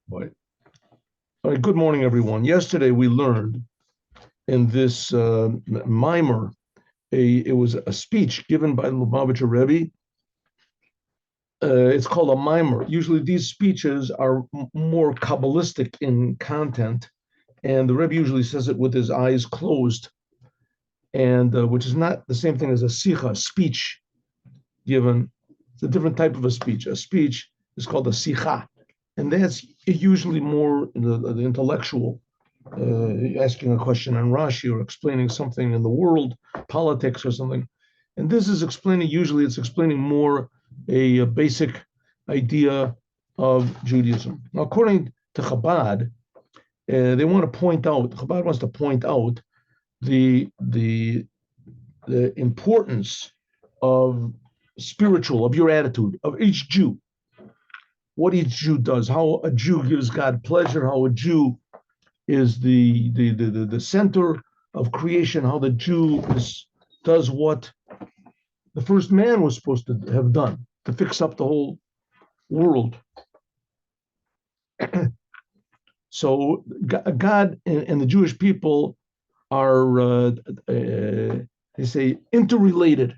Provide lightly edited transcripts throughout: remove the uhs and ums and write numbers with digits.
Right. All right. Good morning, everyone. Yesterday we learned in this Mamar, it was a speech given by the Lubavitcher Rebbe. It's called a Mamar. Usually these speeches are more Kabbalistic in content, and the Rebbe usually says it with his eyes closed, and which is not the same thing as a sicha, speech given. It's a different type of a speech. A speech is called a sicha, and that's usually more the intellectual, asking a question on Rashi or explaining something in the world, politics or something. And this is explaining, usually it's explaining more a basic idea of Judaism. Now, according to Chabad, they want to point out, Chabad wants to point out the importance of of your attitude, of each Jew, what each Jew does, how a Jew gives God pleasure, how a Jew is the center of creation, how the Jew does what the first man was supposed to have done to fix up the whole world. So God and the Jewish people are, they say, interrelated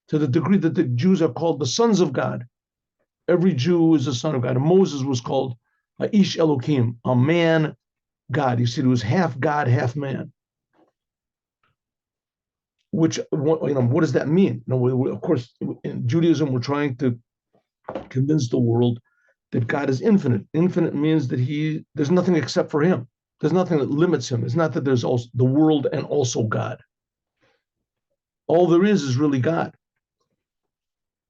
to the degree that the Jews are called the sons of God. Every Jew is a son of God. And Moses was called Ish Elohim, a man God. You see, he was half God, half man. Which, what does that mean? Of course, in Judaism, we're trying to convince the world that God is infinite. Infinite means that there's nothing except for him. There's nothing that limits him. It's not that there's also the world and also God. All there is really God.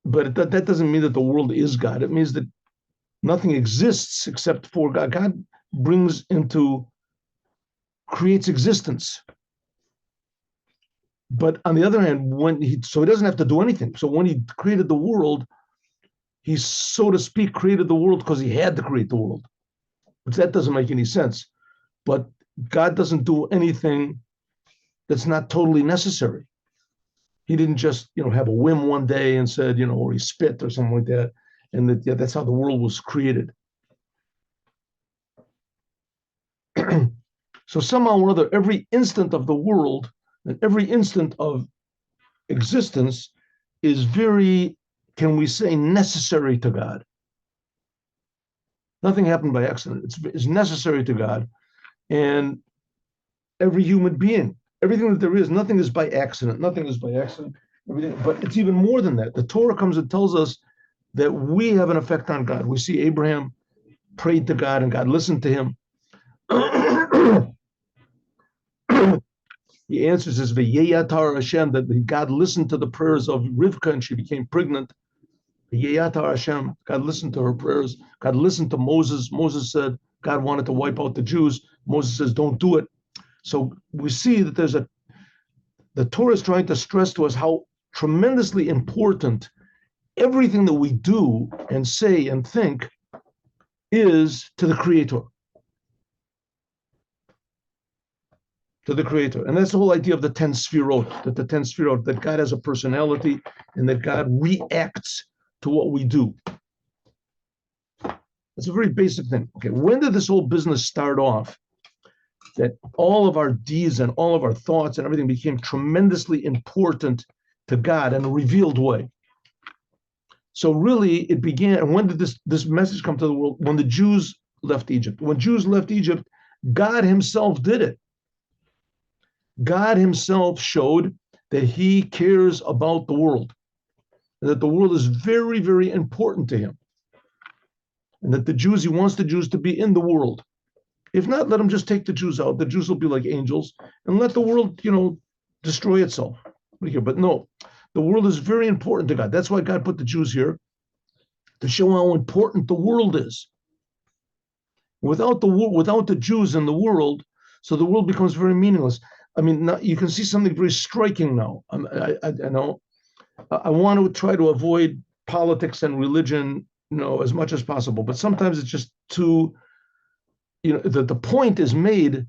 But that doesn't mean that the world is God. It means that nothing exists except for God. God creates existence. But on the other hand, so he doesn't have to do anything. So when he created the world, he, so to speak, created the world because he had to create the world, which that doesn't make any sense. But God doesn't do anything that's not totally necessary. He didn't just, have a whim one day and said, or he spit or something like that, and that's how the world was created. So somehow or other, every instant of the world and every instant of existence is very, can we say, necessary to God. Nothing happened by accident. It's necessary to God. And every human being, everything that there is, nothing is by accident. Nothing is by accident. Everything, but it's even more than that. The Torah comes and tells us that we have an effect on God. We see Abraham prayed to God and God listened to him. He answers as V'yeyatar Hashem, that God listened to the prayers of Rivka and she became pregnant. V'yeyatar Hashem, God listened to her prayers. God listened to Moses. Moses said God wanted to wipe out the Jews. Moses says, don't do it. So we see that the Torah is trying to stress to us how tremendously important everything that we do and say and think is to the Creator. To the Creator. And that's the whole idea of the 10 Sfirot, that God has a personality and that God reacts to what we do. That's a very basic thing. Okay, when did this whole business start off? That all of our deeds and all of our thoughts and everything became tremendously important to God in a revealed way. So really it began, and when did this message come to the world? When the Jews left Egypt. When Jews left Egypt, God himself did it. God himself showed that he cares about the world, and that the world is very, very important to him, and that he wants the Jews to be in the world. If not, let him just take the Jews out. The Jews will be like angels, and let the world, destroy itself. But no, the world is very important to God. That's why God put the Jews here, to show how important the world is. Without the Jews in the world, so the world becomes very meaningless. I mean, now you can see something very striking now. I know I want to try to avoid politics and religion, as much as possible. But sometimes it's just too, the point is made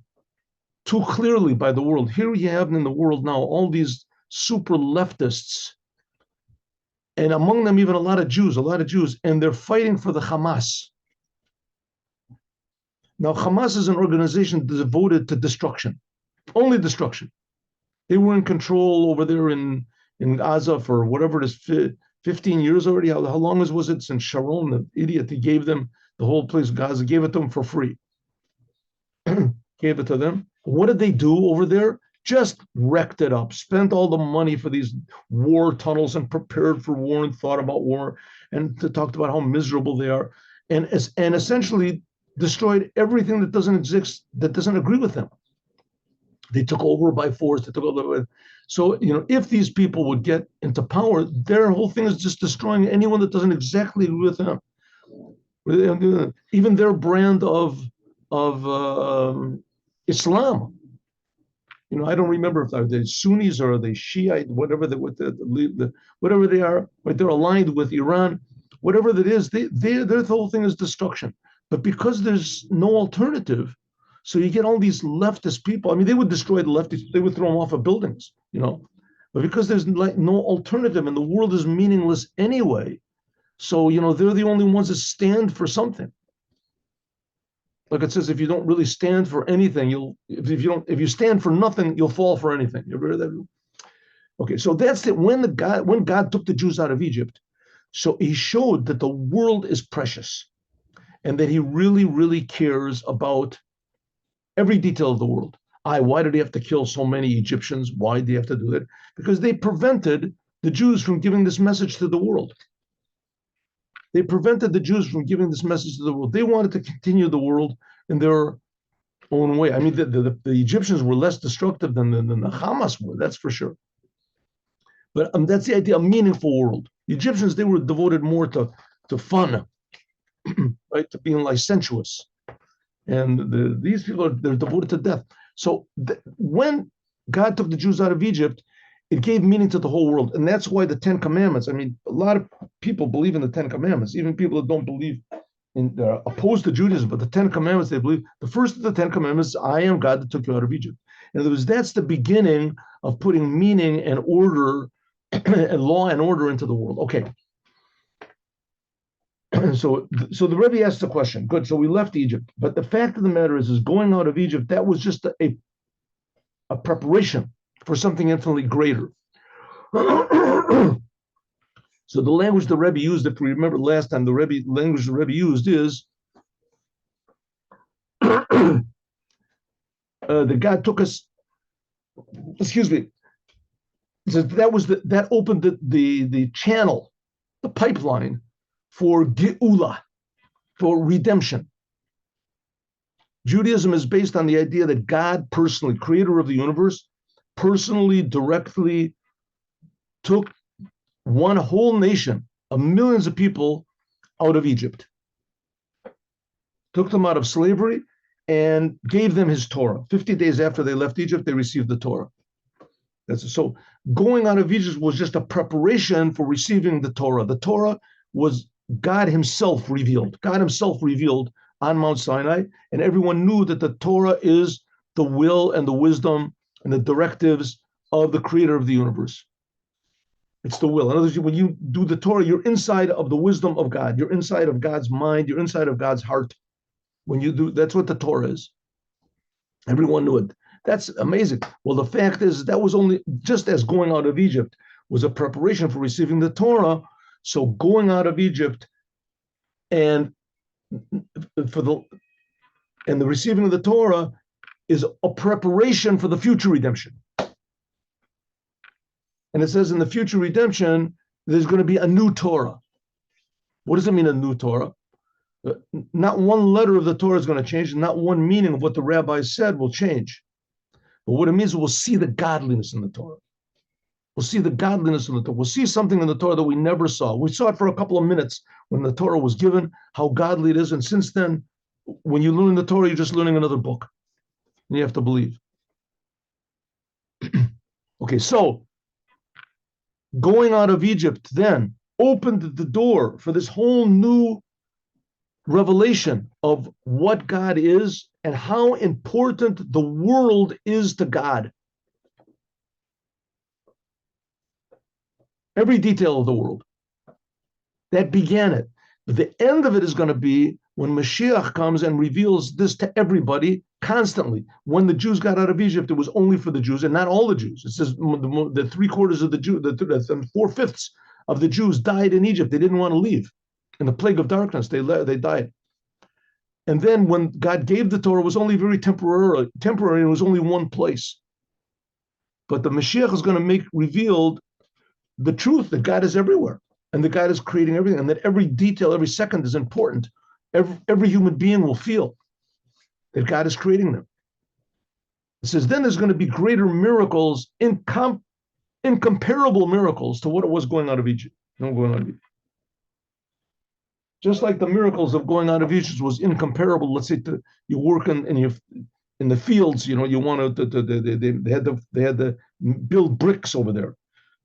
too clearly by the world. Here you have in the world now all these super leftists, and among them even a lot of Jews, and they're fighting for the Hamas. Now, Hamas is an organization devoted to destruction, only destruction. They were in control over there in Gaza for whatever it is, 15 years already. How long was it since Sharon, the idiot, he gave them the whole place, Gaza, gave it to them for free. Gave it to them. What did they do over there? Just wrecked it up, spent all the money for these war tunnels and prepared for war and thought about war and talked about how miserable they are and essentially destroyed everything that doesn't exist, that doesn't agree with them. They took over by force. They took over. So, if these people would get into power, their whole thing is just destroying anyone that doesn't exactly agree with them. Even their brand of Islam. I don't remember if they're Sunnis or they Shiite, whatever whatever they are, right? They're aligned with Iran, whatever that is. Their whole thing is destruction. But because there's no alternative, so you get all these leftist people. I mean, they would destroy the leftists. They would throw them off of buildings, But because there's no alternative and the world is meaningless anyway, so they're the only ones that stand for something. Like it says, if you don't really stand for anything, if you stand for nothing, you'll fall for anything. You ever heard that? Okay, so that's it. When God took the Jews out of Egypt, so he showed that the world is precious and that he really, really cares about every detail of the world. Why did he have to kill so many Egyptians? Why did he have to do that? Because they prevented the Jews from giving this message to the world. They prevented the Jews from giving this message to the world. They wanted to continue the world in their own way. I mean, the Egyptians were less destructive than the Hamas were, that's for sure. But that's the idea, a meaningful world. The Egyptians, they were devoted more to fun, right, to being licentious. And these people, they're devoted to death. So when God took the Jews out of Egypt, it gave meaning to the whole world. And that's why the 10 Commandments, I mean, a lot of people believe in the 10 Commandments, even people that don't believe they're opposed to Judaism, but the 10 Commandments, they believe. The first of the 10 Commandments, I am God that took you out of Egypt. In other words, that's the beginning of putting meaning and order and law and order into the world. Okay. So the Rebbe asked the question, good, so we left Egypt. But the fact of the matter is going out of Egypt, that was just a preparation for something infinitely greater. So the language the Rebbe used, if we remember last time, the language the Rebbe used is that God took us, excuse me, so that opened the channel, the pipeline for Geula, for redemption. Judaism is based on the idea that God personally, creator of the universe, personally, directly took one whole nation of millions of people out of Egypt, took them out of slavery and gave them his Torah. 50 days after they left Egypt, they received the Torah. So going out of Egypt was just a preparation for receiving the Torah. The Torah was God himself revealed. God himself revealed on Mount Sinai, and everyone knew that the Torah is the will and the wisdom and the directives of the creator of the universe. It's the will. In other words, when you do the Torah, you're inside of the wisdom of God. You're inside of God's mind. You're inside of God's heart. When you do, that's what the Torah is. Everyone knew it. That's amazing. Well, the fact is that was only just as going out of Egypt was a preparation for receiving the Torah. So going out of Egypt and the receiving of the Torah is a preparation for the future redemption. And it says in the future redemption, there's going to be a new Torah. What does it mean, a new Torah? Not one letter of the Torah is going to change, and not one meaning of what the rabbis said will change. But what it means is we'll see the godliness in the Torah. We'll see the godliness in the Torah. We'll see something in the Torah that we never saw. We saw it for a couple of minutes when the Torah was given, how godly it is. And since then, when you learn the Torah, you're just learning another book. And you have to believe. Okay, so going out of Egypt then opened the door for this whole new revelation of what God is and how important the world is to God. Every detail of the world. That began it. The end of it is going to be when Mashiach comes and reveals this to everybody constantly. When the Jews got out of Egypt, it was only for the Jews and not all the Jews. It says the 3/4 of the Jews, the 4/5 of the Jews died in Egypt. They didn't want to leave. In the plague of darkness, they died. And then when God gave the Torah, it was only very temporary. It was only one place. But the Mashiach is going to make revealed the truth that God is everywhere and that God is creating everything and that every detail, every second is important. Every human being will feel that God is creating them. It says then there's going to be greater miracles, incomparable miracles to what it was going out of Egypt. Just like the miracles of going out of Egypt was incomparable. Let's say you work in the fields, you want to they had to build bricks over there.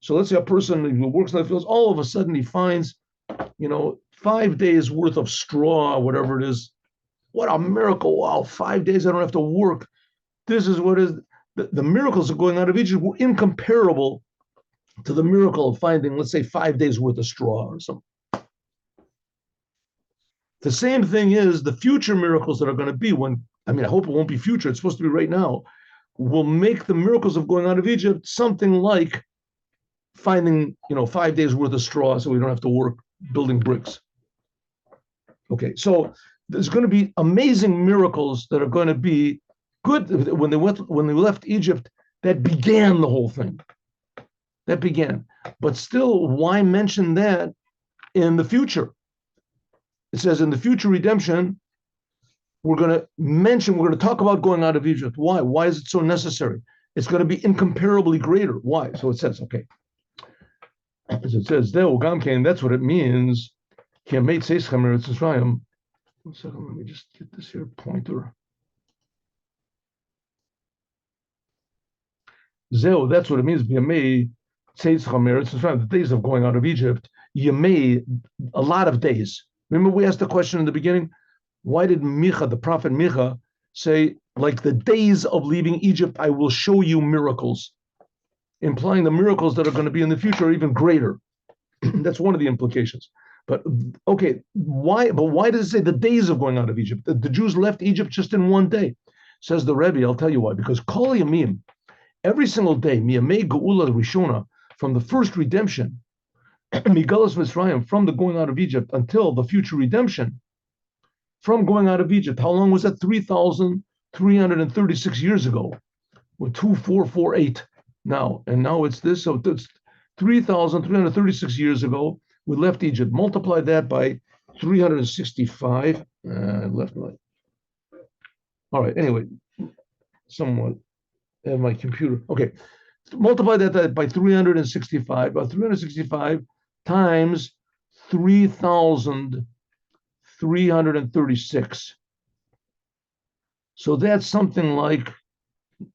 So let's say a person who works in the fields, all of a sudden he finds, 5 days worth of straw, whatever it is. What a miracle! Wow, 5 days I don't have to work. This is what is the miracles of going out of Egypt were incomparable to the miracle of finding, let's say, 5 days worth of straw or something. The same thing is the future miracles that are going to be I hope it won't be future. It's supposed to be right now. Will make the miracles of going out of Egypt something like finding, 5 days worth of straw so we don't have to work building bricks. Okay, so there's going to be amazing miracles that are going to be good when they left Egypt. That began the whole thing. That began. But still, why mention that in the future? It says in the future redemption, we're going to talk about going out of Egypt. Why? Why is it so necessary? It's going to be incomparably greater. Why? So it says, okay. As it says there, that's what it means. One second, let me just get this here pointer. Zeo, that's what it means. The days of going out of Egypt. Yemei, a lot of days. Remember, we asked the question in the beginning, why did the prophet Micha, say, like the days of leaving Egypt, I will show you miracles, implying the miracles that are going to be in the future are even greater. That's one of the implications. But okay, why does it say the days of going out of Egypt? The Jews left Egypt just in one day. Says the Rebbe, I'll tell you why. Because Kol Yamim, every single day, Miyamei Geula Rishona, from the first redemption, Migalas Mitzrayim, from the going out of Egypt until the future redemption, from going out of Egypt, how long was that? 3,336 years ago. We're 2448 now, and now it's this. So it's 3,336 years ago. We left Egypt. Multiply that by 365. Left my. All right. Anyway, somewhat. I have my computer. Okay. Multiply that by 365. About 365 times 3,336. So that's something like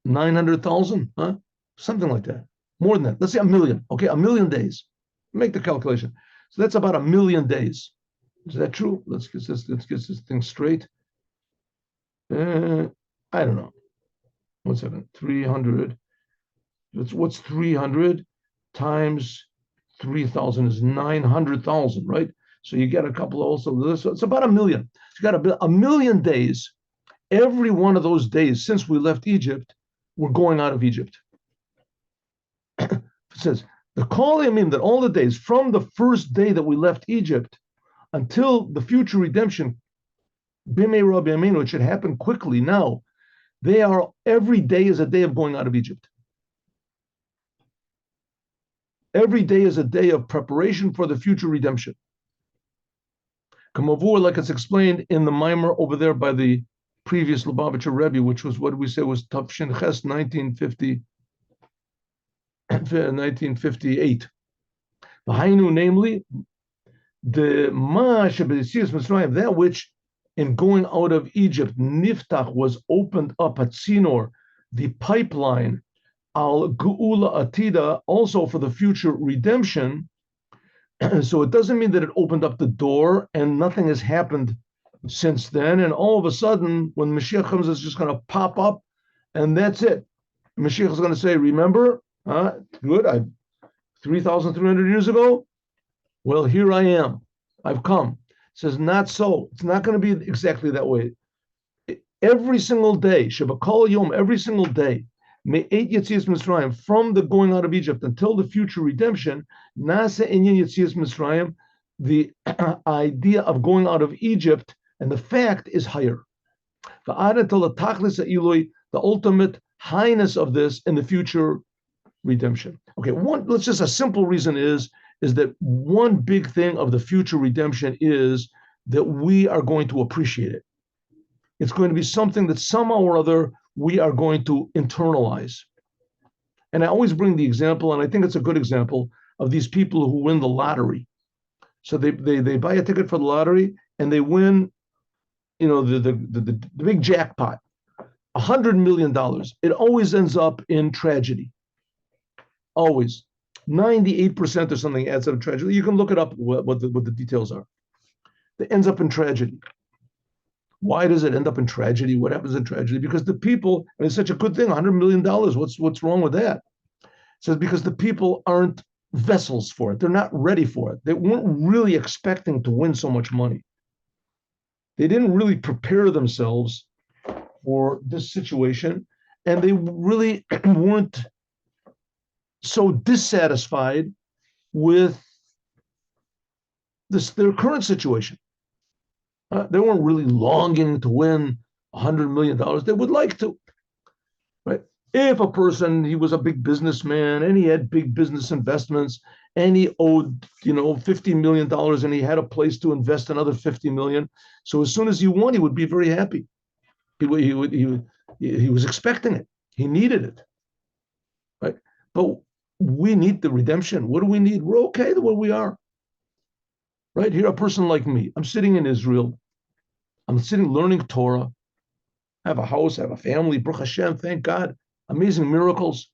900,000, huh? Something like that. More than that. Let's say 1 million. Okay, 1 million days. Make the calculation. So that's about 1 million days. Is that true? Let's get this thing straight. I don't know. 1 second. 300. What's 300 times 3,000 is 900,000, right? So you get a couple also. It's about 1 million. You got 1 million days. Every one of those days since we left Egypt, we're going out of Egypt. It says the Kol Yamim, that all the days from the first day that we left Egypt until the future redemption, Bimei Rabbi Aminu, it should happen quickly now. Every day is a day of going out of Egypt. Every day is a day of preparation for the future redemption. Kamavur, like it's explained in the Mamar over there by the previous Lubavitcher Rebbe, which was what we say was Tafshin Ches 1958. The Hainu, namely, the that which in going out of Egypt, Niftach was opened up at Sinor, the pipeline, Al Geula Atida, also for the future redemption. So it doesn't mean that it opened up the door and nothing has happened since then. And all of a sudden, when Mashiach comes, it's just going to pop up and that's it. Mashiach is going to say, remember, good, 3,300 years ago, well, here I am. I've come. Says not so. It's not going to be exactly that way. Every single day, Shabakol Yom, every single day, Me'et Yetzias Mitzrayim, from the going out of Egypt until the future redemption, Nasa Inyan Yetzias Mitzrayim, the idea of going out of Egypt and the fact is higher. The ultimate highness of this in the future redemption. Okay, let's just a simple reason is that one big thing of the future redemption is that we are going to appreciate it. It's going to be something that somehow or other we are going to internalize. And I always bring the example, and I think it's a good example, of these people who win the lottery. So they buy a ticket for the lottery and they win, the big jackpot, $100 million. It always ends up in tragedy. Always. 98% or something adds up to tragedy. You can look it up what the details are. It ends up in tragedy. Why does it end up in tragedy? What happens in tragedy? Because the people, and it's such a good thing, $100 million. What's wrong with that? It says because the people aren't vessels for it. They're not ready for it. They weren't really expecting to win so much money. They didn't really prepare themselves for this situation, and they really weren't so dissatisfied with their current situation. They weren't really longing to win $100 million. They would like to, right? If a person, he was a big businessman and he had big business investments and he owed, $50 million and he had a place to invest another $50 million. So as soon as he won, he would be very happy. He was expecting it. He needed it, right? But we need the redemption. What do we need? We're okay the way we are. Right here, a person like me, I'm sitting in Israel. I'm sitting learning Torah. I have a house, I have a family. Baruch Hashem, thank God. Amazing miracles.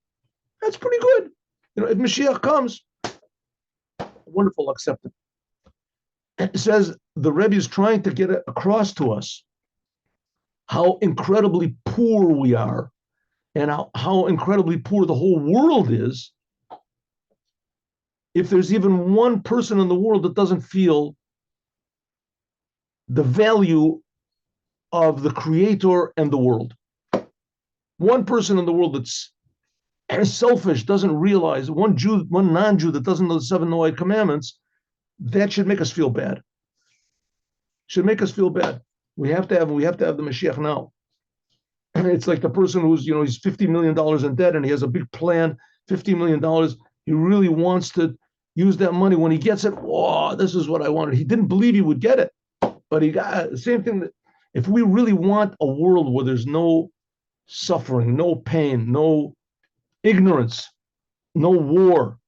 That's pretty good. If Moshiach comes, wonderful, accept it. It says the Rebbe is trying to get across to us how incredibly poor we are and how incredibly poor the whole world is. If there's even one person in the world that doesn't feel the value of the Creator and the world, one person in the world that's selfish, doesn't realize, one non-Jew that doesn't know the 7 Noahide commandments, that should make us feel bad. Should make us feel bad. We have to have the Mashiach now. It's like the person who's, he's $50 million in debt and he has a big plan, $50 million. He really wants to use that money. When he gets it, this is what I wanted. He didn't believe he would get it, but he got the same thing. That if we really want a world where there's no suffering, no pain, no ignorance, no war,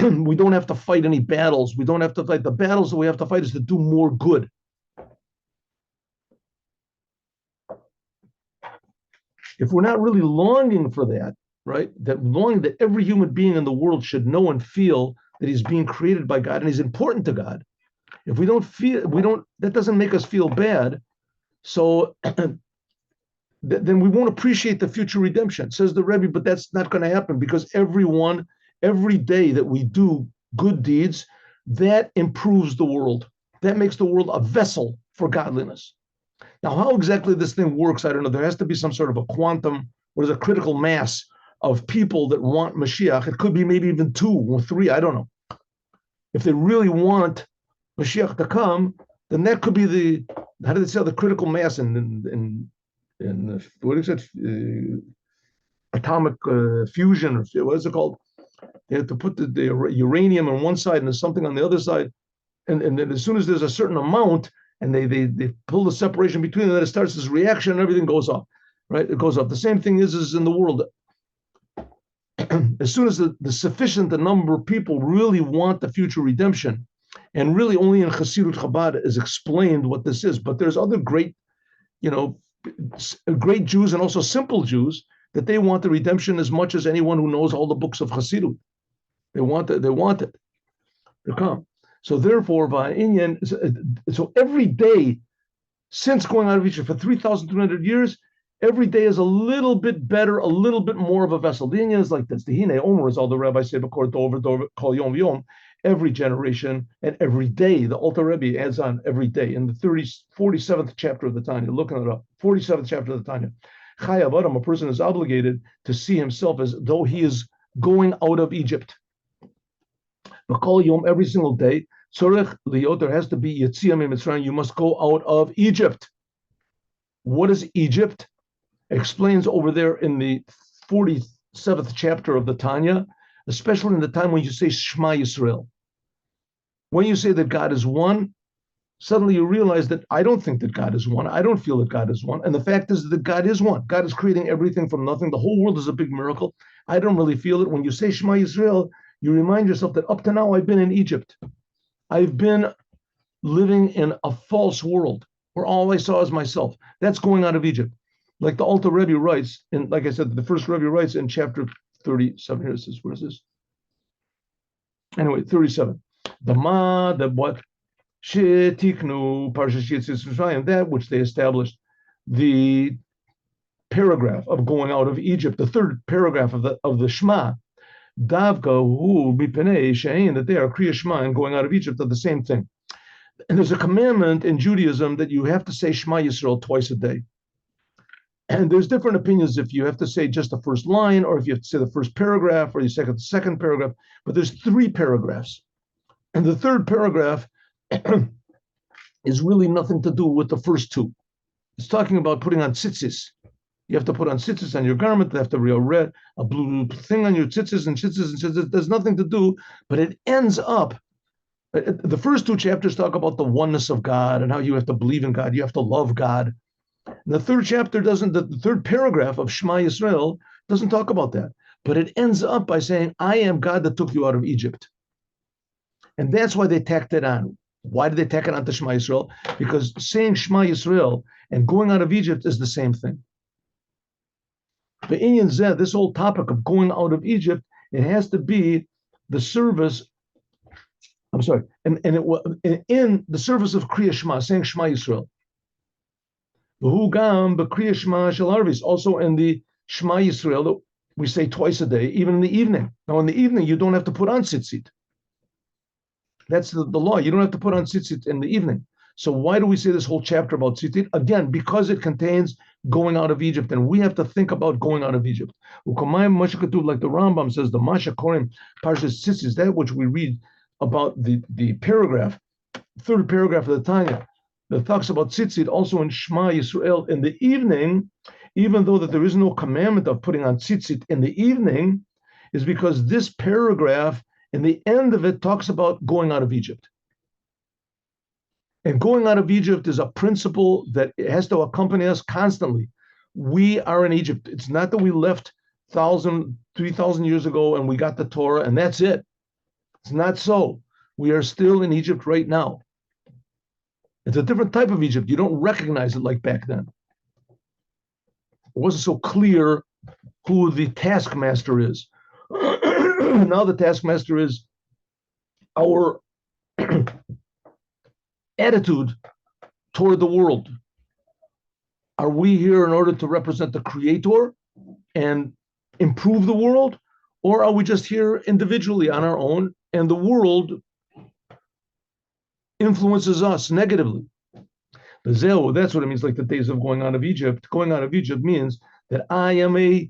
we don't have to fight any battles. We don't have to fight. The battles that we have to fight is to do more good. If we're not really longing for that, right? That longing that every human being in the world should know and feel that he's being created by God and he's important to God. If we don't feel, that doesn't make us feel bad. So then we won't appreciate the future redemption, says the Rebbe, but that's not going to happen because every day that we do good deeds, that improves the world. That makes the world a vessel for godliness. Now, how exactly this thing works, I don't know. There has to be some sort of a quantum, a critical mass of people that want Mashiach. It could be maybe even 2 or 3, I don't know. If they really want Mashiach to come, then that could be the critical mass in what is it? Atomic fusion, or what is it called? They have to put the uranium on one side and there's something on the other side. And then as soon as there's a certain amount, and they pull the separation between them, then it starts this reaction and everything goes up, right? It goes up. The same thing is in the world. As soon as the sufficient number of people really want the future redemption, and really only in Chassidut Chabad is explained what this is, but there's other great Jews and also simple Jews that they want the redemption as much as anyone who knows all the books of Chassidut. They want it. They come. So therefore, so every day since going out of Egypt for 3,200 years, every day is a little bit better, a little bit more of a vessel. The Inyan is like this. The Hine Omer is all the rabbis say, Kol Yom Yom. every generation and every day. The Alter Rebbe adds on every day in the 47th chapter of the Tanya. Looking it up, 47th chapter of the Tanya. Chayav Adam, a person is obligated to see himself as though he is going out of Egypt. V'kol yom, every single day, tzorech liot, there has to be Yetziah miMitzrayim. You must go out of Egypt. What is Egypt? Explains over there in the 47th chapter of the Tanya, especially in the time when you say Shema Yisrael. When you say that God is one, suddenly you realize that I don't think that God is one. I don't feel that God is one. And the fact is that God is one. God is creating everything from nothing. The whole world is a big miracle. I don't really feel it. When you say Shema Yisrael, you remind yourself that up to now I've been in Egypt. I've been living in a false world where all I saw is myself. That's going out of Egypt. Like the Alter Rebbe writes, and like I said, the first Rebbe writes in chapter 37. Here it says, what is this? Anyway, 37. The what? Shetiknu Parshas Yitzis Mitzrayim, that which they established, the paragraph of going out of Egypt, the third paragraph of the Shema, Davka hu b'penei she'ein, that they are Kriya Shema and going out of Egypt are the same thing. And there's a commandment in Judaism that you have to say Shema Yisrael twice a day. And there's different opinions if you have to say just the first line, or if you have to say the first paragraph, or you say the second paragraph. But there's 3 paragraphs. And the third paragraph is really nothing to do with the first 2. It's talking about putting on tzitzis. You have to put on tzitzis on your garment. They have to be a blue thing on your tzitzis and tzitzis and tzitzis. There's nothing to do, but it ends up. The first 2 chapters talk about the oneness of God and how you have to believe in God. You have to love God. And the third chapter doesn't, the third paragraph of Shema Yisrael doesn't talk about that. But it ends up by saying, I am God that took you out of Egypt. And that's why they tacked it on. Why did they tack it on to Shema Yisrael? Because saying Shema Yisrael and going out of Egypt is the same thing. The Inyan Zeh, this whole topic of going out of Egypt, it has to be the service, I'm sorry, and in the service of Kriya Shema, saying Shema Yisrael. Also in the Shema Yisrael that we say twice a day, even in the evening. Now in the evening, you don't have to put on tzitzit. That's the law. You don't have to put on tzitzit in the evening. So why do we say this whole chapter about tzitzit? Again, because it contains going out of Egypt, and we have to think about going out of Egypt. Like the Rambam says, the Masha Korim Parshas Tzitzit, that which we read about the paragraph, third paragraph of the Tanya, that talks about tzitzit also in Shema Yisrael in the evening, even though that there is no commandment of putting on tzitzit in the evening, is because this paragraph, in the end of it, talks about going out of Egypt. And going out of Egypt is a principle that has to accompany us constantly. We are in Egypt. It's not that we left 3,000 years ago and we got the Torah and that's it. It's not so. We are still in Egypt right now. It's a different type of Egypt. You don't recognize it like back then. It wasn't so clear who the taskmaster is. Now the taskmaster is our attitude toward the world. Are we here in order to represent the Creator and improve the world? Or are we just here individually on our own and the world influences us negatively? That's what it means, like the days of going out of Egypt. Going out of Egypt means that I am a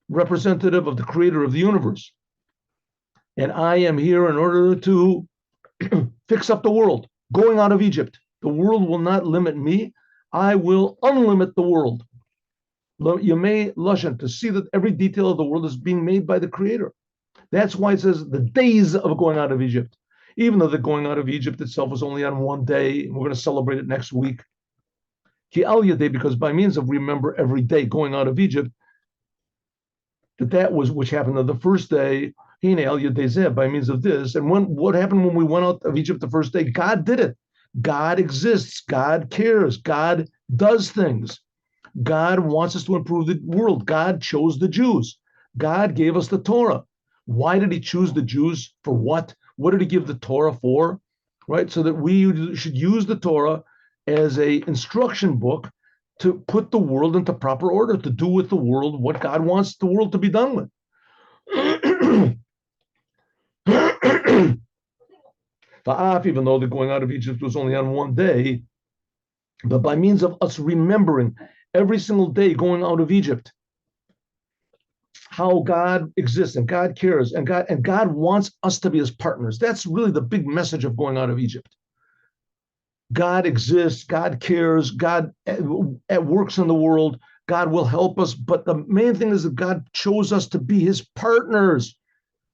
representative of the Creator of the universe. And I am here in order to fix up the world. Going out of Egypt. The world will not limit me. I will unlimit the world. You may Lashon, to see that every detail of the world is being made by the Creator. That's why it says the days of going out of Egypt. Even though the going out of Egypt itself was only on one day, and we're going to celebrate it next week. Ki al Yadei, because by means of remember every day going out of Egypt, that was which happened on the first day. Hine al Yadei Zeh, by means of this. And what happened when we went out of Egypt the first day? God did it. God exists. God cares. God does things. God wants us to improve the world. God chose the Jews. God gave us the Torah. Why did he choose the Jews? For what? What did he give the Torah for? Right? So that we should use the Torah as an instruction book to put the world into proper order, to do with the world what God wants the world to be done with. Even though the going out of Egypt was only on one day, but by means of us remembering every single day going out of Egypt, how God exists and God cares and God wants us to be his partners. That's really the big message of going out of Egypt. God exists, God cares, God works in the world, God will help us. But the main thing is that God chose us to be his partners,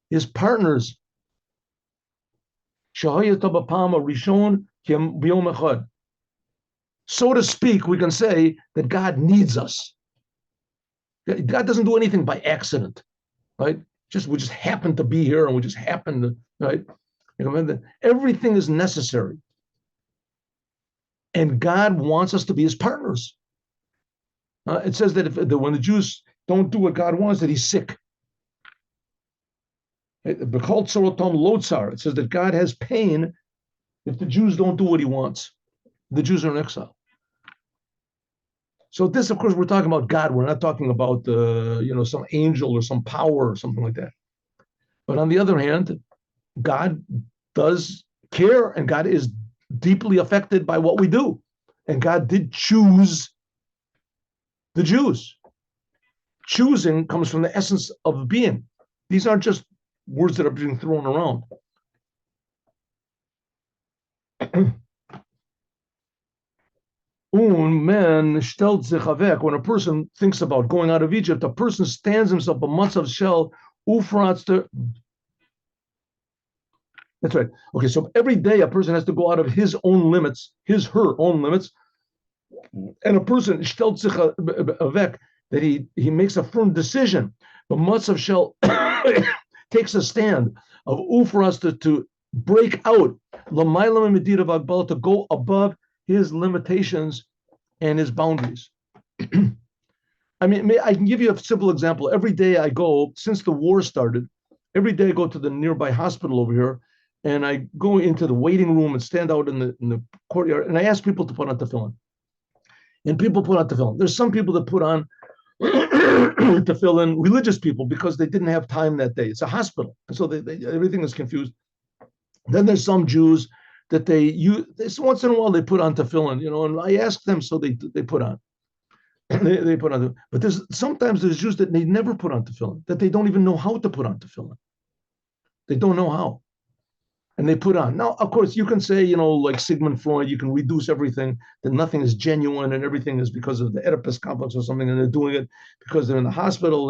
his partners. So to speak, we can say that God needs us. God doesn't do anything by accident, right? We just happen to be here and we just happen to, right? Everything is necessary. And God wants us to be his partners. It says that when the Jews don't do what God wants, that he's sick. It says that God has pain if the Jews don't do what he wants. The Jews are in exile. So this, of course, we're talking about God. We're not talking about some angel or some power or something like that. But on the other hand, God does care and God is deeply affected by what we do. And God did choose the Jews. Choosing comes from the essence of being. These aren't just words that are being thrown around. When a person thinks about going out of Egypt, a person stands himself a matzav shel ufratster. That's right. Okay, so every day a person has to go out of his own limits, her own limits, and a person that he makes a firm decision. But matzav shel takes a stand of ufratster to break out to go above his limitations and his boundaries. I can give you a simple example. Every day I go, since the war started, every day I go to the nearby hospital over here, and I go into the waiting room and stand out in the courtyard, and I ask people to put on tefillin. And people put on tefillin. There's some people that put on tefillin, religious people, because they didn't have time that day. It's a hospital, and so everything is confused. Then there's some Jews that once in a while they put on tefillin, and I ask them, so they put on. they put on, but sometimes there's Jews that they never put on tefillin, that they don't even know how to put on tefillin. They don't know how, and they put on. Now, of course, you can say, like Sigmund Freud, you can reduce everything, that nothing is genuine and everything is because of the Oedipus complex or something, and they're doing it because they're in the hospital.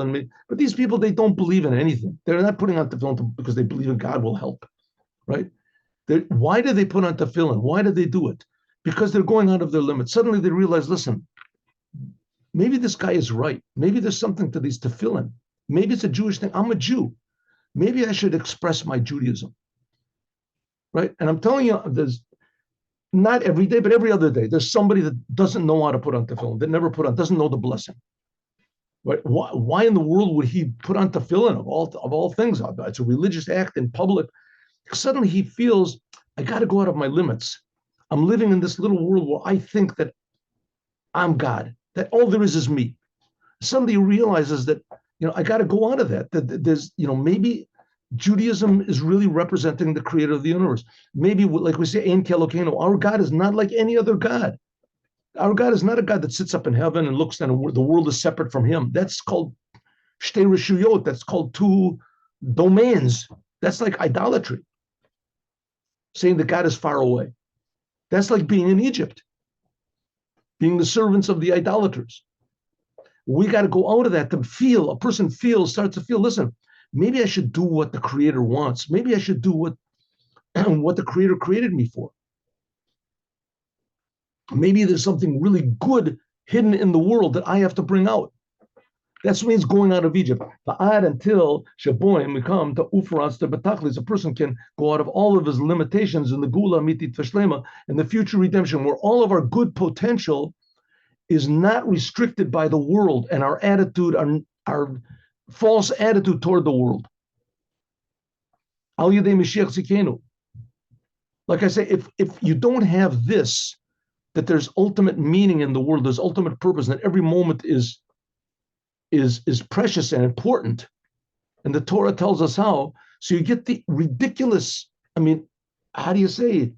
But these people, they don't believe in anything. They're not putting on tefillin because they believe in God will help, right? Why do they put on tefillin? Why do they do it? Because they're going out of their limits. Suddenly they realize, listen, maybe this guy is right. Maybe there's something to these tefillin. Maybe it's a Jewish thing. I'm a Jew. Maybe I should express my Judaism, right? And I'm telling you, there's not every day, but every other day, there's somebody that doesn't know how to put on tefillin, that never put on, doesn't know the blessing. Right? Why in the world would he put on tefillin of all things? It's a religious act in public. Suddenly he feels, I got to go out of my limits. I'm living in this little world where I think that I'm God, that all there is me. Suddenly he realizes that, I got to go out of that. That there's, maybe Judaism is really representing the creator of the universe. Maybe, like we say, Ein Kelokeno, our God is not like any other God. Our God is not a God that sits up in heaven and looks down and the world is separate from him. That's called Shtei Reshuyot. That's called two domains. That's like idolatry. Saying that God is far away. That's like being in Egypt, being the servants of the idolaters. We got to go out of that to feel, starts to feel, listen, maybe I should do what the creator wants. Maybe I should do what the creator created me for. Maybe there's something really good hidden in the world that I have to bring out. That's what means going out of Egypt. Until Shaboim we come to Ufras to Batachlis, a person can go out of all of his limitations in the Gula Mitit Veshlema, in the future redemption, where all of our good potential is not restricted by the world and our attitude, our false attitude toward the world. Al Yedei Mashiach Tzidkenu. Like I say, if you don't have this, that there's ultimate meaning in the world, there's ultimate purpose, and that every moment is precious and important. And the Torah tells us how. So you get the ridiculous, how do you say?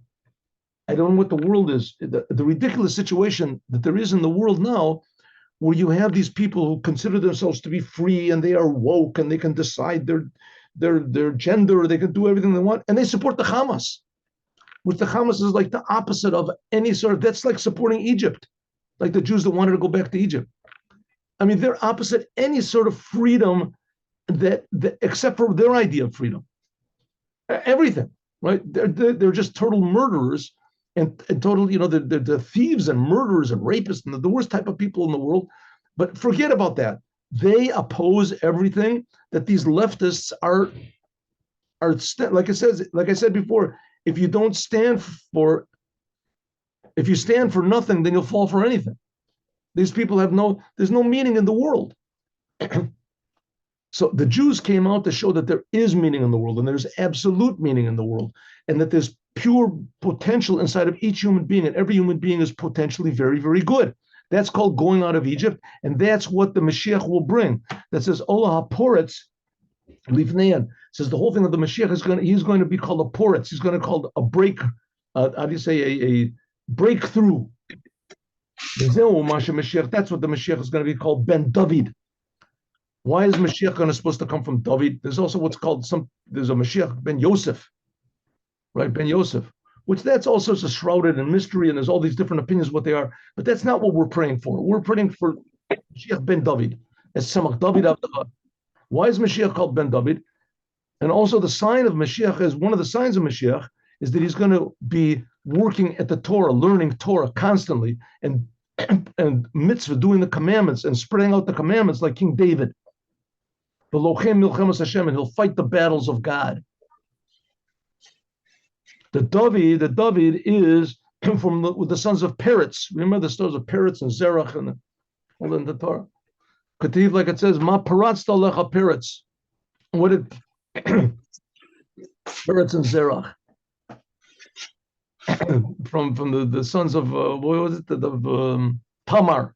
I don't know what the world is. The ridiculous situation that there is in the world now, where you have these people who consider themselves to be free and they are woke and they can decide their gender, they can do everything they want, and they support the Hamas, which the Hamas is like the opposite of any sort of, that's like supporting Egypt, like the Jews that wanted to go back to Egypt. I mean, they're opposite any sort of freedom that except for their idea of freedom. Everything, right? They're just total murderers and total, the thieves and murderers and rapists and the worst type of people in the world. But forget about that. They oppose everything that these leftists are like I said before. If you stand for nothing, then you'll fall for anything. These people there's no meaning in the world. So the Jews came out to show that there is meaning in the world, and there's absolute meaning in the world, and that there's pure potential inside of each human being, and every human being is potentially very, very good. That's called going out of Egypt, and that's what the Mashiach will bring. That says, Olah HaPoretz Livnean. Says the whole thing of the Mashiach he's going to be called a Poretz. He's going to be called a break, how do you say, a breakthrough. That's what the Mashiach is going to be called, Ben David. Why is Mashiach supposed to come from David? There's also what's called there's a Mashiach Ben Yosef, right? Ben Yosef, which that's also shrouded in mystery, and there's all these different opinions what they are, but that's not what we're praying for. We're praying for Mashiach Ben David, as Samach David Avdava. Why is Mashiach called Ben David? And also the sign of Mashiach is, one of the signs of Mashiach is that he's going to be working at the Torah, learning Torah constantly, and mitzvah, doing the commandments and spreading out the commandments like King David. The Lochem Milchemas Hashem, and he'll fight the battles of God. The David is from the sons of Peretz. Remember the stories of Peretz and Zerach and all in the Torah. Ketiv, like it says, Ma Paratzta Lecha Peretz. What did Peretz and Zerach from the sons of what was it? Tamar.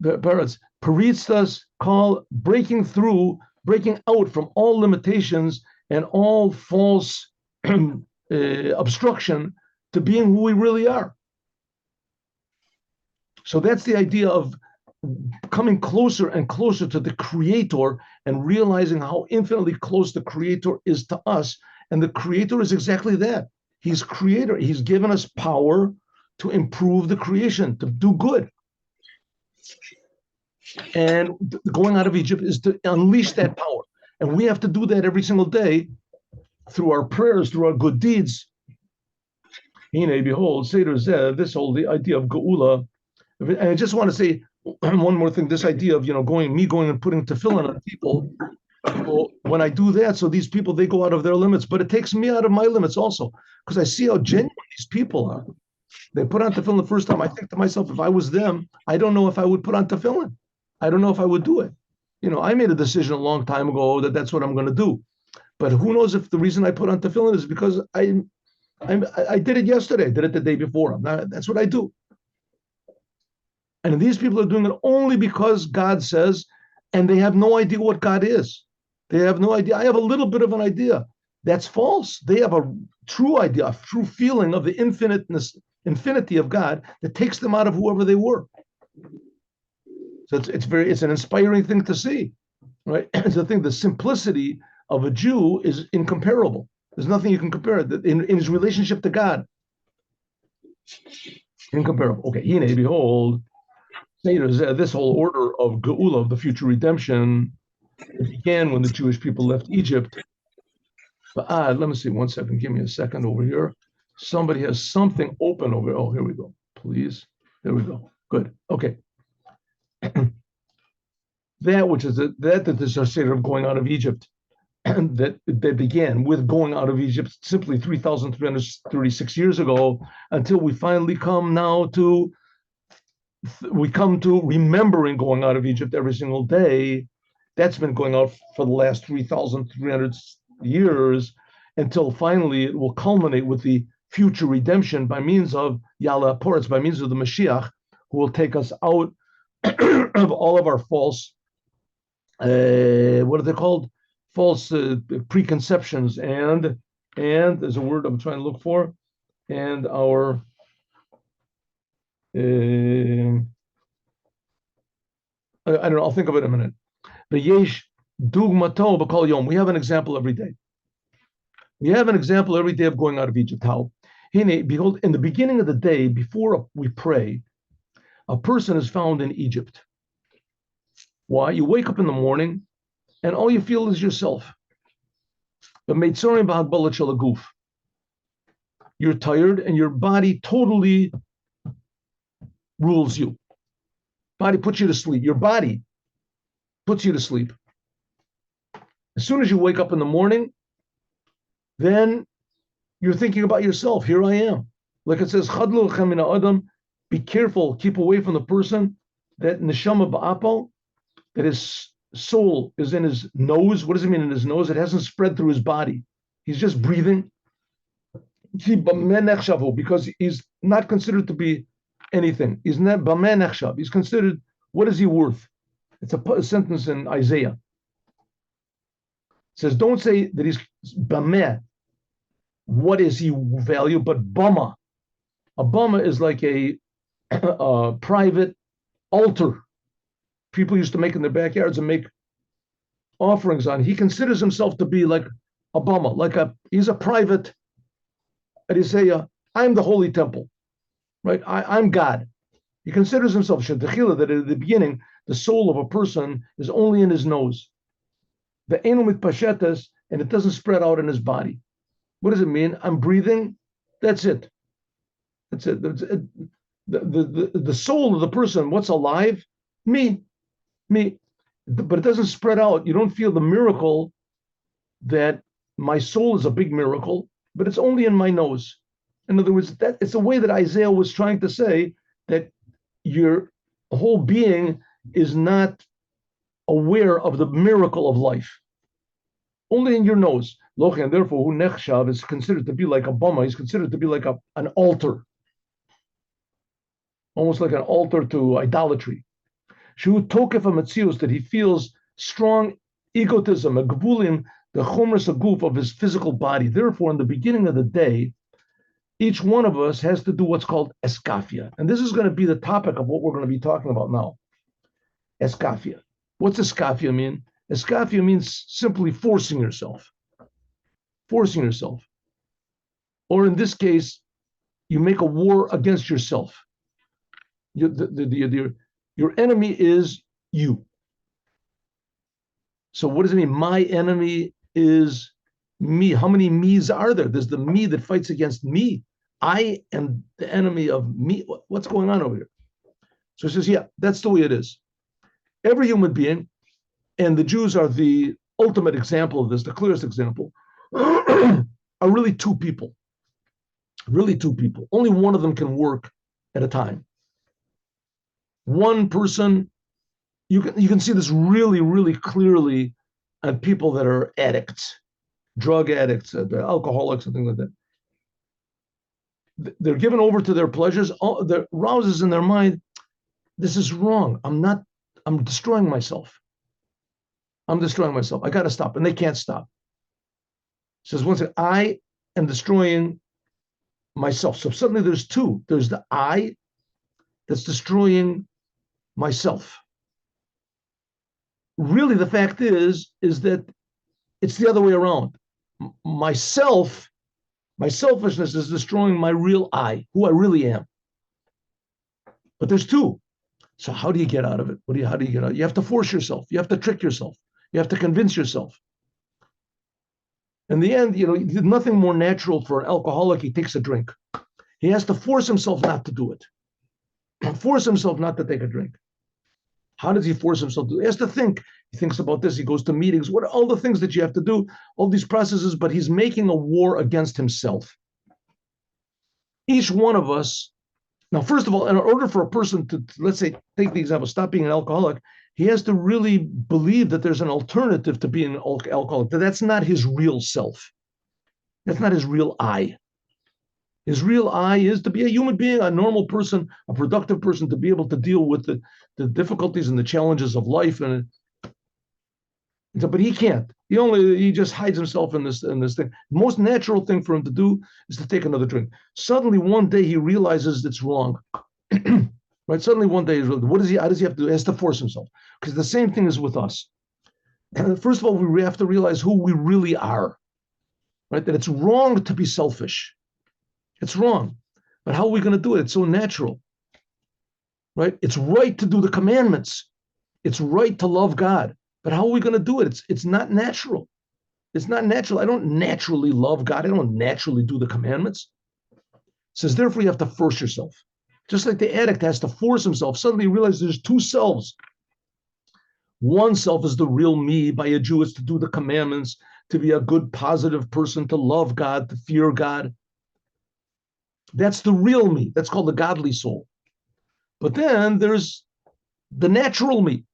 The Peretz. Peritztas call breaking out from all limitations and all false obstruction to being who we really are. So that's the idea of coming closer and closer to the Creator and realizing how infinitely close the Creator is to us. And the Creator is exactly that. He's Creator. He's given us power to improve the creation, to do good. And going out of Egypt is to unleash that power. And we have to do that every single day through our prayers, through our good deeds. Behold, Seder Zeh, this whole the idea of Geula. And I just want to say one more thing, this idea of going and putting tefillin on people. When I do that, so these people, they go out of their limits, but it takes me out of my limits also, because I see how genuine these people are. They put on tefillin the first time. I think to myself, if I was them, I don't know if I would put on tefillin. I don't know if I would do it. I made a decision a long time ago that that's what I'm going to do. But who knows if the reason I put on tefillin is because I did it yesterday, did it the day before. That's what I do. And these people are doing it only because God says, and they have no idea what God is. They have no idea. I have a little bit of an idea. That's false. They have a true idea, a true feeling of the infinity of God that takes them out of whoever they were. So it's an inspiring thing to see, right? It's the thing. The simplicity of a Jew is incomparable. There's nothing you can compare it in his relationship to God. Incomparable. Okay, behold, this whole order of Geula, of the future redemption, began when the Jewish people left Egypt. But let me see, 1 second. Give me a second over here. Somebody has something open over. Oh, here we go. Please. There we go. Good. Okay. That which is that is a state of going out of Egypt, and that began with going out of Egypt simply 3,336 years ago, until we finally come to remembering going out of Egypt every single day. That's been going on for the last 3,300 years, until finally it will culminate with the future redemption by means of Yala Poretz, by means of the Mashiach, who will take us out of all of our false, what are they called? False preconceptions and and there's a word I'm trying to look for, and our I don't know, I'll think of it in a minute. V'yesh dugmato b'kol yom. We have an example every day. We have an example every day of going out of Egypt. How? Behold, in the beginning of the day, before we pray, a person is found in Egypt. Why? You wake up in the morning and all you feel is yourself. You're tired and your body totally rules you. Body puts you to sleep. Your body puts you to sleep. As soon as you wake up in the morning, then you're thinking about yourself. Here I am. Like it says, Chadlu lechem min ha'adam, be careful, keep away from the person that neshama ba'apo, that his soul is in his nose. What does it mean in his nose? It hasn't spread through his body. He's just breathing. Because he's not considered to be anything. He's not b'meh nechshav. He's considered, what is he worth? It's a sentence in Isaiah. It says, don't say that he's b'meh. What is he value? But bama. A bama is like a private altar people used to make in their backyards and make offerings on. He considers himself to be like a bama, he's a private, and he say, I'm the holy temple, right? I'm God. He considers himself shadachila, that at the beginning, the soul of a person is only in his nose. The enumit pashetas, and it doesn't spread out in his body. What does it mean? I'm breathing. That's it. That's it. The soul of the person, what's alive? Me. But it doesn't spread out. You don't feel the miracle that my soul is a big miracle, but it's only in my nose. In other words, that it's a way that Isaiah was trying to say that your whole being is not aware of the miracle of life. Only in your nose. And therefore, who nechshav is considered to be like a bama. He's considered to be like an altar. Almost like an altar to idolatry. Shu tokef amatzius, that he feels strong egotism, a gvulim, the chomras aguf of his physical body. Therefore, in the beginning of the day, each one of us has to do what's called eskafia. And this is going to be the topic of what we're going to be talking about now. Eskafia. What's eskafia mean? Eskafia means simply forcing yourself. Forcing yourself. Or in this case, you make a war against yourself. Your enemy is you. So what does it mean? My enemy is me. How many me's are there? There's the me that fights against me. I am the enemy of me. What's going on over here? So he says, yeah, that's the way it is. Every human being, and the Jews are the ultimate example of this, the clearest example, are really two people. Really two people. Only one of them can work at a time. One person, you can see this really, really clearly on people that are addicts, drug addicts, alcoholics, and things like that. They're given over to their pleasures. Their rouses in their mind, this is wrong. I'm destroying myself. I got to stop. And they can't stop. It says, once again, I am destroying myself. So suddenly there's two. There's the I that's destroying myself. Really, the fact is that it's the other way around. My selfishness is destroying my real I, who I really am. But there's two. So how do you get out of it? How do you get out? You have to force yourself. You have to trick yourself. You have to convince yourself. In the end, nothing more natural for an alcoholic. He takes a drink. He has to force himself not to do it. Force himself not to take a drink. How does he force himself to do it? He has to think. He thinks about this. He goes to meetings. What are all the things that you have to do? All these processes, but he's making a war against himself. Each one of us. Now, first of all, in order for a person to, let's say, take the example, stop being an alcoholic, he has to really believe that there's an alternative to being an alcoholic, that that's not his real self. That's not his real I. His real I is to be a human being, a normal person, a productive person, to be able to deal with the difficulties and the challenges of life. And But he can't. He just hides himself in this thing. The most natural thing for him to do is to take another drink. Suddenly one day he realizes it's wrong. Right? Suddenly one day, what does he? How does he have to do? He has to force himself. Because the same thing is with us. First of all, we have to realize who we really are. Right? That it's wrong to be selfish. It's wrong. But how are we going to do it? It's so natural. Right? It's right to do the commandments. It's right to love God. But how are we going to do it? It's not natural. It's not natural. I don't naturally love God. I don't naturally do the commandments. It says, therefore, you have to force yourself. Just like the addict has to force himself. Suddenly you realize there's two selves. One self is the real me. By a Jew, it's to do the commandments, to be a good, positive person, to love God, to fear God. That's the real me. That's called the godly soul. But then there's the natural me.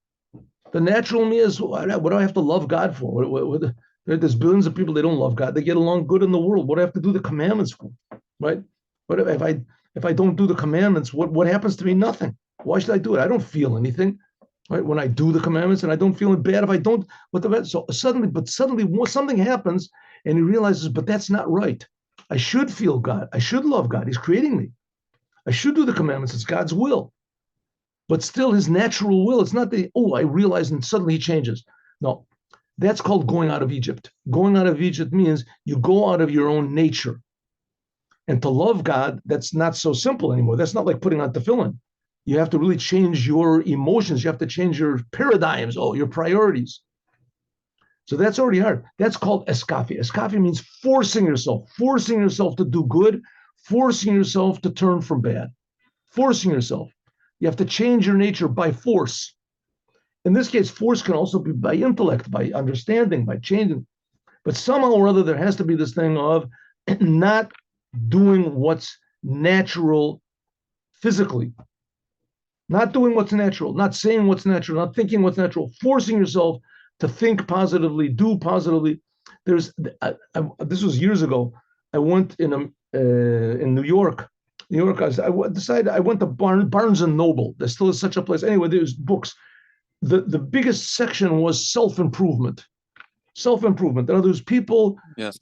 The natural me is, what do I have to love God for? There's billions of people, they don't love God. They get along good in the world. What do I have to do the commandments for? Right? But if I don't do the commandments, what happens to me? Nothing. Why should I do it? I don't feel anything. Right? When I do the commandments, and I don't feel bad if I don't. So suddenly something happens, and he realizes, but that's not right. I should feel God. I should love God. He's creating me. I should do the commandments. It's God's will. But still his natural will. It's not I realize, and suddenly he changes. No, that's called going out of Egypt. Going out of Egypt means you go out of your own nature. And to love God, that's not so simple anymore. That's not like putting on tefillin. You have to really change your emotions. You have to change your paradigms, your priorities. So that's already hard. That's called eskafi. Eskafi means forcing yourself to do good, forcing yourself to turn from bad, forcing yourself. You have to change your nature by force. In this case, force can also be by intellect, by understanding, by changing. But somehow or other, there has to be this thing of not doing what's natural physically, not doing what's natural, not saying what's natural, not thinking what's natural, forcing yourself to think positively, do positively. This was years ago. I went in New York. I decided I went to Barnes and Noble. There still is such a place. Anyway, there's books. The biggest section was self-improvement. Self-improvement. In other words, people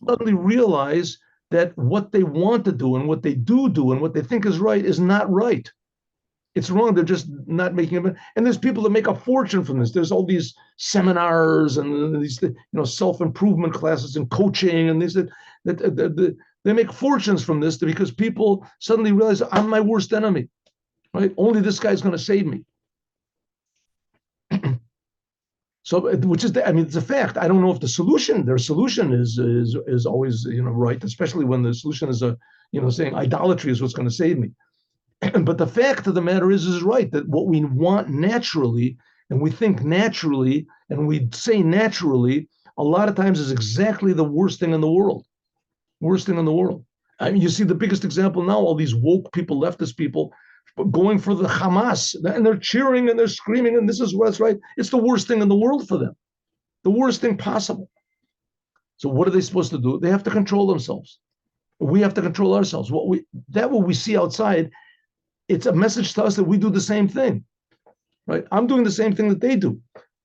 suddenly realize that what they want to do and what they do and what they think is right is not right. It's wrong. They're just not making it. And there's people that make a fortune from this. There's all these seminars and these, self-improvement classes and coaching and these that they make fortunes from this because people suddenly realize I'm my worst enemy, right? Only this guy's going to save me. So, which is, it's a fact. I don't know if their solution is always, right, especially when the solution is saying idolatry is what's going to save me. But the fact of the matter is right, that what we want naturally, and we think naturally, and we say naturally, a lot of times is exactly the worst thing in the world. Worst thing in the world. I mean, you see the biggest example now, all these woke people, leftist people, going for the Hamas, and they're cheering and they're screaming, and this is what's right. It's the worst thing in the world for them. The worst thing possible. So what are they supposed to do? They have to control themselves. We have to control ourselves. What we see outside, it's a message to us that we do the same thing, right? I'm doing the same thing that they do.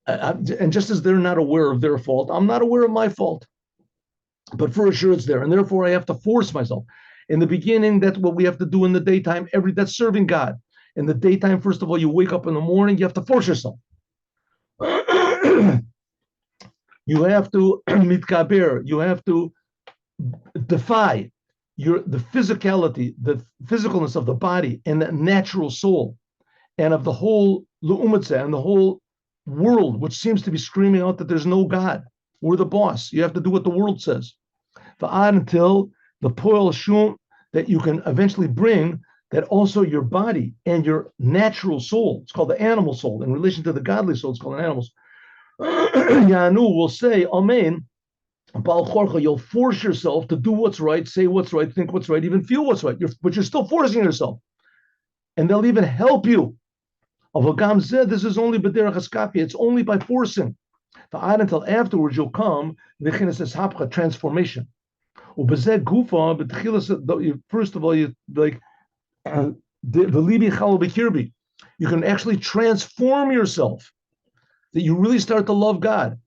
And just as they're not aware of their fault, I'm not aware of my fault. But for sure it's there. And therefore I have to force myself. In the beginning, that's what we have to do in the daytime. That's serving God. In the daytime, first of all, you wake up in the morning, you have to force yourself. You have to mitkaber, you have to defy the physicality, the physicalness of the body and the natural soul and of the whole lu'umitza and the whole world, which seems to be screaming out that there's no God. We're the boss. You have to do what the world says. Until the poil shum that you can eventually bring that also your body and your natural soul, it's called the animal soul, in relation to the godly soul, it's called an animal soul. Yanu will say, Amen. You'll force yourself to do what's right, say what's right, think what's right, even feel what's right. But you're still forcing yourself. And they'll even help you. This is only b'derech haskafi. It's only by forcing. Until afterwards you'll come, transformation. First of all, you like you can actually transform yourself, that you really start to love God.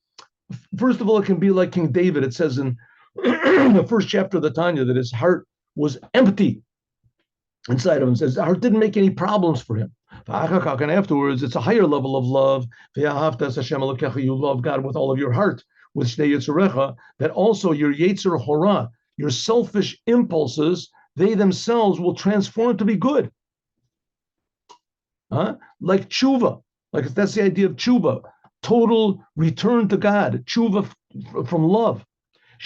First of all, it can be like King David. It says in the first chapter of the Tanya that his heart was empty inside of him. It says the heart didn't make any problems for him. And afterwards, it's a higher level of love. You love God with all of your heart, with Shnei Yetzerecha, that also your Yetzer Hora, your selfish impulses, they themselves will transform to be good. Like tshuva, like that's the idea of tshuva, total return to God, tshuva from love.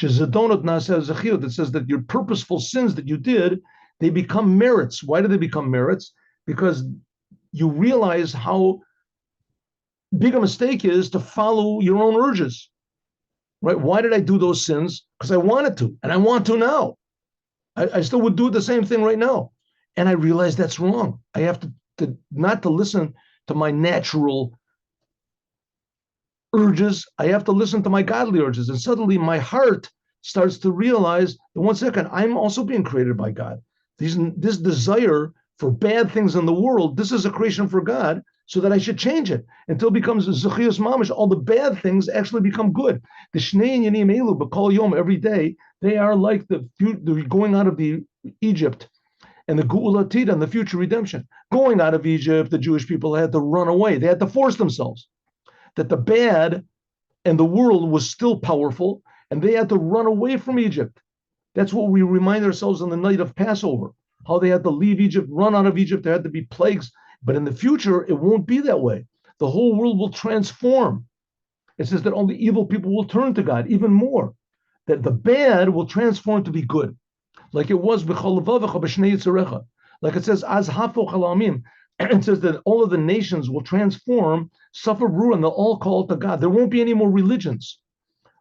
That says that your purposeful sins that you did, they become merits. Why do they become merits? Because you realize how big a mistake is to follow your own urges, right? Why did I do those sins? Because I wanted to, and I want to now. I still would do the same thing right now. And I realize that's wrong. I have to not to listen to my natural urges. I have to listen to my godly urges. And suddenly my heart starts to realize that 1 second, I'm also being created by God. This desire for bad things in the world, this is a creation for God, so that I should change it until it becomes Zechiyus Mamish. All the bad things actually become good. The Shnei Yanim Elu, B'Kol Yom, every day, they are like the going out of the Egypt and the Geula Tida and the future redemption. Going out of Egypt, the Jewish people had to run away. They had to force themselves. That the bad and the world was still powerful, and they had to run away from Egypt. That's what we remind ourselves on the night of Passover, how they had to leave Egypt, run out of Egypt. There had to be plagues. But in the future, it won't be that way. The whole world will transform. It says that only evil people will turn to God even more, that the bad will transform to be good. Like it was, like it says, Az Hafo Chalamim. It says that all of the nations will transform, suffer ruin, they'll all call to God. There won't be any more religions.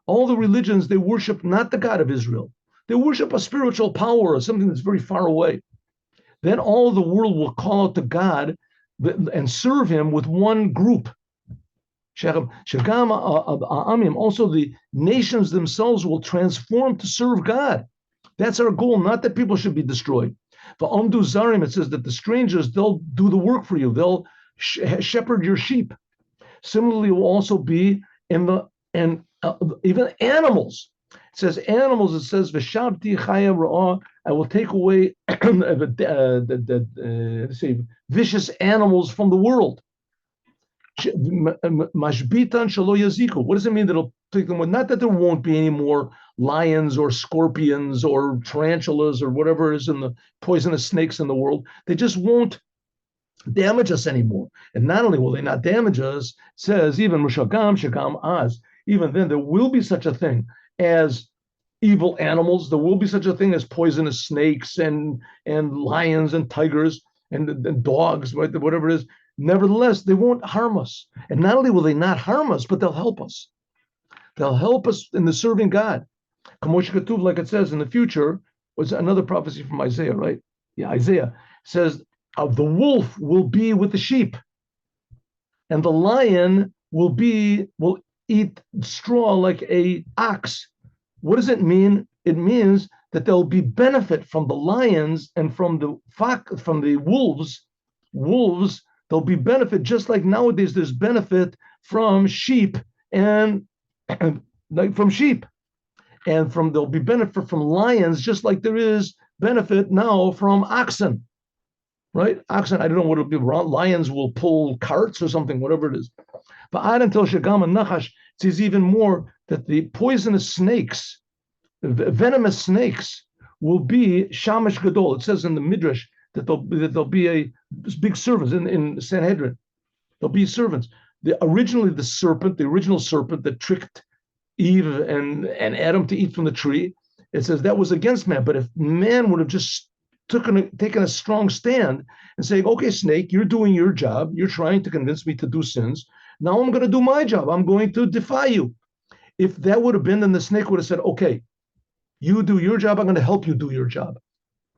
All the religions, they worship not the God of Israel. They worship a spiritual power or something that's very far away. Then all the world will call out to God and serve him with one group. Also, the nations themselves will transform to serve God. That's our goal, not that people should be destroyed. For Omdu Zarim, it says that the strangers, they'll do the work for you. They'll shepherd your sheep. Similarly, will also be in even animals. It says animals. It says V'shabti Chaya Ra'ah. I will take away vicious animals from the world. Mashbitan Shalo Yaziku. What does it mean that it'll take them away? Not that there won't be any more lions or scorpions or tarantulas or whatever is in the poisonous snakes in the world. They just won't damage us anymore. And not only will they not damage us, it says even Mushagam Shagam Az. Even then, there will be such a thing as evil animals. There will be such a thing as poisonous snakes and lions and tigers and dogs, right? Whatever it is. Nevertheless, they won't harm us. And not only will they not harm us, but they'll help us. They'll help us in the serving God. Kamosh Katuv, like it says in the future, was another prophecy from Isaiah, right? Yeah, Isaiah says, the wolf will be with the sheep, and the lion will eat straw like a ox. What does it mean? It means that there'll be benefit from the lions and from the wolves. There'll be benefit, just like nowadays there's benefit from sheep and like from sheep, and there'll be benefit from lions, just like there is benefit now from oxen, right? Oxen, I don't know what it'll be. Lions will pull carts or something, whatever it is. But until Shagam and Nachash, it says even more that the poisonous snakes, the venomous snakes, will be Shamash Gadol. It says in the Midrash that there'll be a big servants in Sanhedrin. There'll be servants. Originally the original serpent that tricked Eve and Adam to eat from the tree, it says that was against man. But if man would have just taken a strong stand and saying, okay, snake, you're doing your job. You're trying to convince me to do sins. Now I'm going to do my job. I'm going to defy you. If that would have been, then the snake would have said, okay, you do your job. I'm going to help you do your job.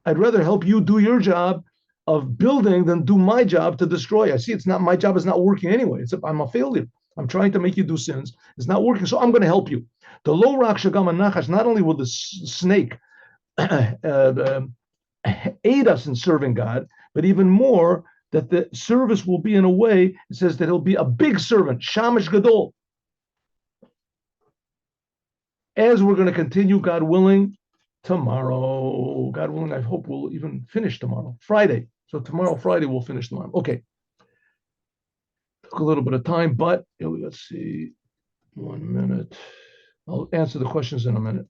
I'd rather help you do your job of building than do my job to destroy. I see it's not, my job is not working anyway. I'm a failure. I'm trying to make you do sins. It's not working, so I'm going to help you. The low rock shagam and nachash, not only will the snake aid us in serving God, but even more, that the service will be in a way, it says that he'll be a big servant, shamash gadol. as we're going to continue, God willing, tomorrow. God willing, I hope we'll even finish tomorrow, Friday. So tomorrow, Friday, we'll finish tomorrow. Okay. Took a little bit of time, but let's see. 1 minute. I'll answer the questions in a minute.